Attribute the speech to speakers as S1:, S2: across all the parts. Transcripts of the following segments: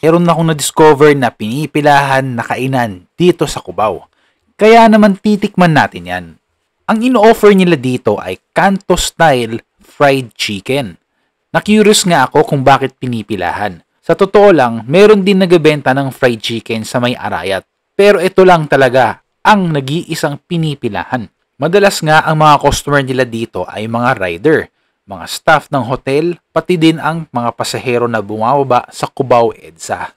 S1: Meron akong na-discover na pinipilahan na kainan dito sa Cubao. Kaya naman titikman natin yan. Ang ino-offer nila dito ay Kanto Style Fried Chicken. Na-curious nga ako kung bakit pinipilahan. Sa totoo lang, meron din nagbebenta ng fried chicken sa may Arayat. Pero ito lang talaga ang nag-iisang pinipilahan. Madalas nga ang mga customer nila dito ay mga rider, mga staff ng hotel, pati din ang mga pasahero na bumababa sa Cubao EDSA.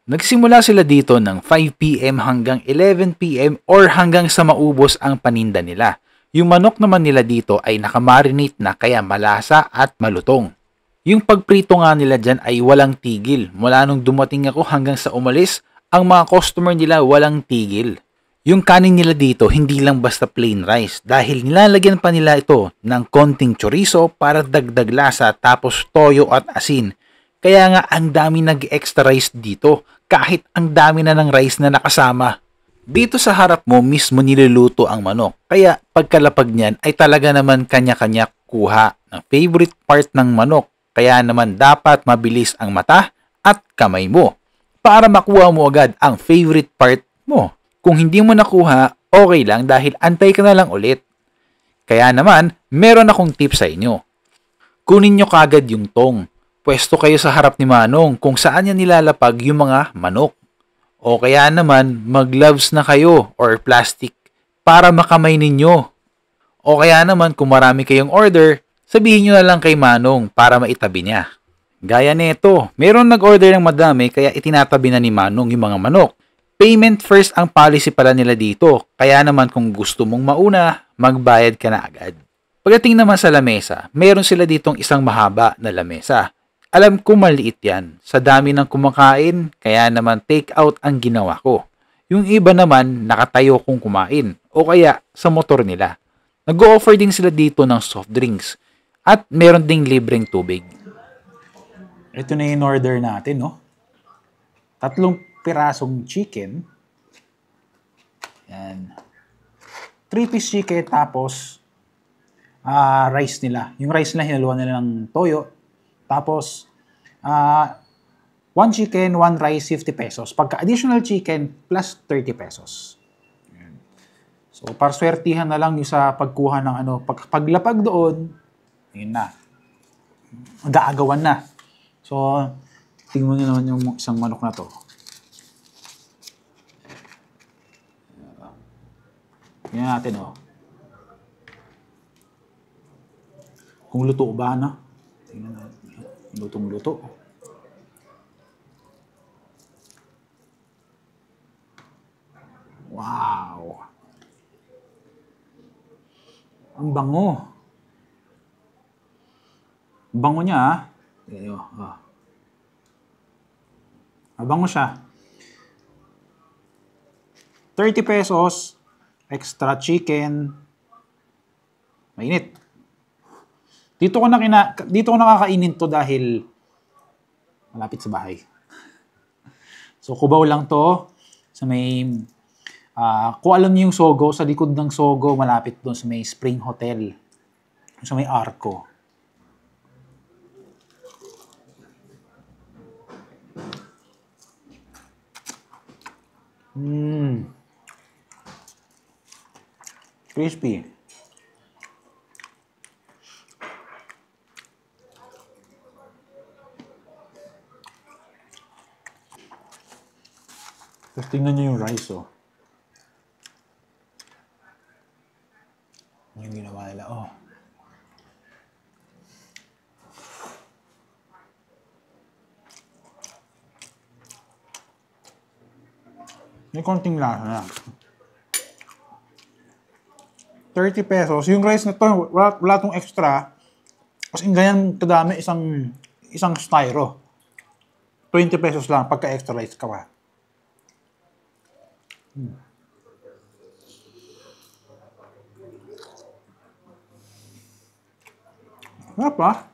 S1: Nagsimula sila dito ng 5 PM hanggang 11 PM or hanggang sa maubos ang paninda nila. Yung manok naman nila dito ay nakamarinate na kaya malasa at malutong. Yung pagprito nga nila dyan ay walang tigil. Mula nung dumating ako hanggang sa umalis, ang mga customer nila walang tigil. Yung kanin nila dito hindi lang basta plain rice dahil nilalagyan pa nila ito ng konting chorizo para dagdag lasa tapos toyo at asin. Kaya nga ang dami nag-extra rice dito kahit ang dami na ng rice na nakasama. Dito sa harap mo mismo niluluto ang manok kaya pagkalapag niyan ay talaga naman kanya-kanya kuha ng favorite part ng manok. Kaya naman dapat mabilis ang mata at kamay mo para makuha mo agad ang favorite part mo. Kung hindi mo nakuha, okay lang dahil antay ka na lang ulit. Kaya naman, meron akong tip sa inyo. Kunin nyo kagad yung tong. Pwesto kayo sa harap ni Manong kung saan niya nilalapag yung mga manok. O kaya naman, mag-gloves na kayo or plastic para makamay ninyo. O kaya naman kung marami kayong order, sabihin nyo na lang kay Manong para maitabi niya. Gaya nito, meron nag-order ng madami kaya itinatabi na ni Manong yung mga manok. Payment first ang policy pala nila dito, kaya naman kung gusto mong mauna, magbayad ka na agad. Pagdating naman sa lamesa, meron sila ditong isang mahaba na lamesa. Alam ko maliit yan, sa dami ng kumakain, kaya naman take out ang ginawa ko. Yung iba naman, nakatayo kung kumain, o kaya sa motor nila. Nag-o-offer din sila dito ng soft drinks, at meron ding libreng tubig. Ito na yung order natin, no? 3 pirasong chicken. Yan. 3-piece chicken tapos rice nila. Yung rice nila hinaluan nila ng toyo. Tapos 1 chicken, 1 rice, 50 pesos. Pagka additional chicken plus 30 pesos. Yan. So parswertihan na lang yung sa pagkuha ng ano. Paglapag doon, yun na. Mag-aagawan na. So tingnan nyo naman yung isang manok na to. Tingnan natin, oh. Kung luto ba, no? Tingnan natin. Lutong-luto. Wow! Ang bango. Ang bango niya, ah. Tingnan nyo, oh. Ang bango siya. 30 pesos. Extra chicken. Mainit. Dito ko nakakainin to dahil malapit sa bahay. So Cubao lang to sa may kung alam niyo yung Sogo, sa likod ng Sogo malapit doon sa may Spring Hotel. Sa may Arco. Crispy. Tapos tingnan nyo yung rice, oh. Yung ginawa nila, oh. May konting lasa na. 30 pesos. Yung rice na to, wala tong extra. Kasi ganyan kadami, isang styro. 20 pesos lang pagka extra rice ka pa.
S2: Ano pa?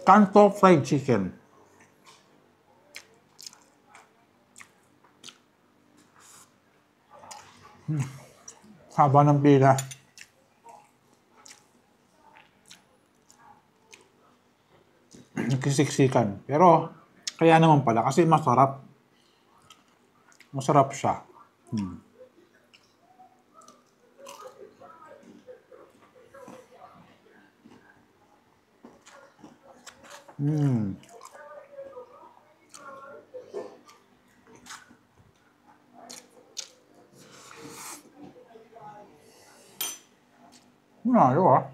S2: Kanto fried chicken. Haba ng pila. Nagkisiksikan. Pero, kaya naman pala. Kasi masarap. Masarap siya. Ayaw.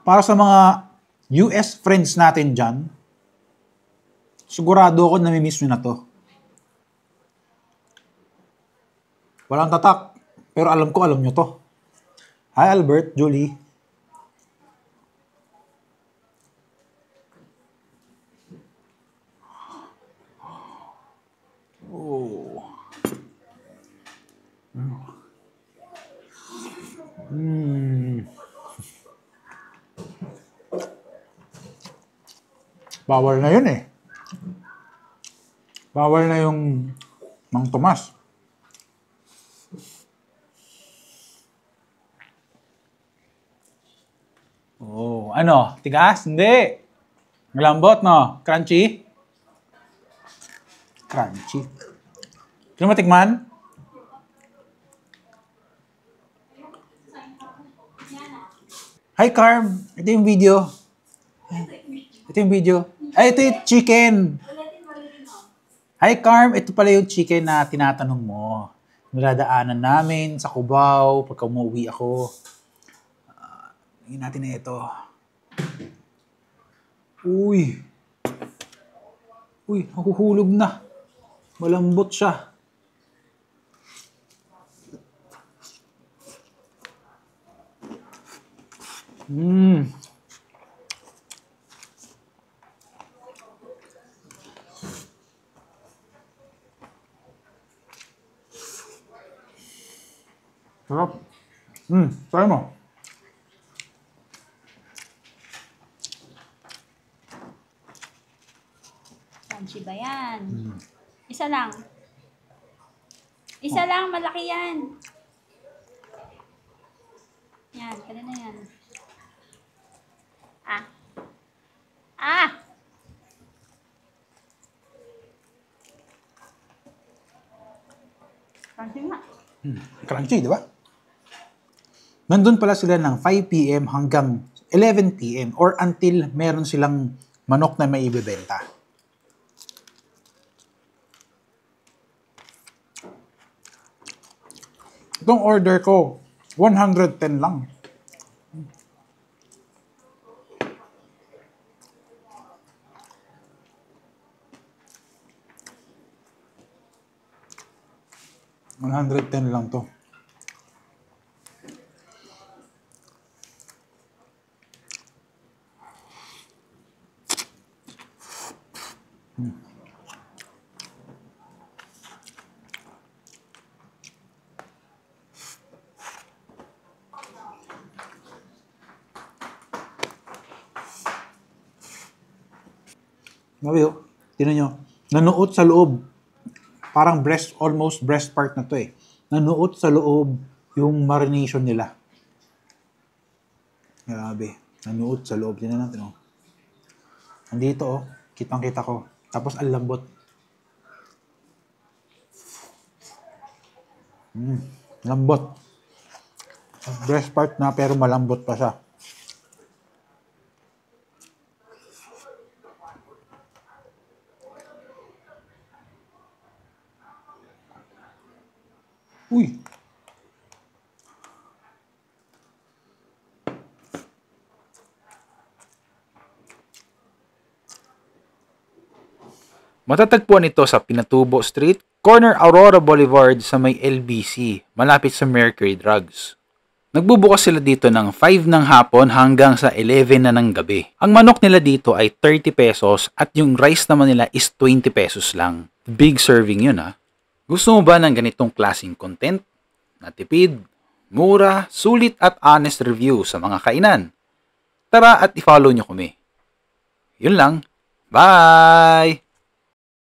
S2: Para sa mga US friends natin dyan, sigurado ako namimiss nyo na to. Walang tatak, pero alam ko alam nyo to. Hi Albert, Julie. Bawal na yun eh. Bawal na yung Mang Tomas. Oh, ano? Tigas? Hindi. Malambot, no? Crunchy? Crunchy. Sino matikman? Hi, Carm. Ito yung video. Ito yung video. Ay, ito yung chicken. Hi, Carm. Ito pala yung chicken na tinatanong mo. Niladaanan namin sa Cubao pagka umuwi ako. Tingnan natin na ito. Uy. Uy, nahuhulog na. Malambot siya. Sarap. Try mo.
S3: Crunchy ba yan? Isa lang. Isa lang, malaki yan. Yan, pwede na yan. Ah. Ah! Crunchy nga.
S2: Crunchy, di ba? Nandun pala sila ng 5 p.m. hanggang 11 p.m. or until meron silang manok na may ibebenta. Itong order ko, 110 lang. $110 lang to. Nabiyo, tinan nyo, nanuot sa loob. Parang breast, almost breast part na to eh. Nanuot sa loob yung marination nila. Grabe, nanuot sa loob. Tinan natin oh. Andito oh, kitang-kita ko. Tapos ang lambot. Lambot. Breast part na pero malambot pa siya. Uy!
S1: Matatagpuan ito sa Pinatubo Street, corner Aurora Boulevard sa may LBC, malapit sa Mercury Drugs. Nagbubukas sila dito ng 5 ng hapon hanggang sa 11 na ng gabi. Ang manok nila dito ay 30 pesos at yung rice naman nila is 20 pesos lang. Big serving yun ah. Gusto mo ba ng ganitong klaseng content? Natipid, mura, sulit at honest review sa mga kainan? Tara at i-follow nyo kami. Yun lang. Bye!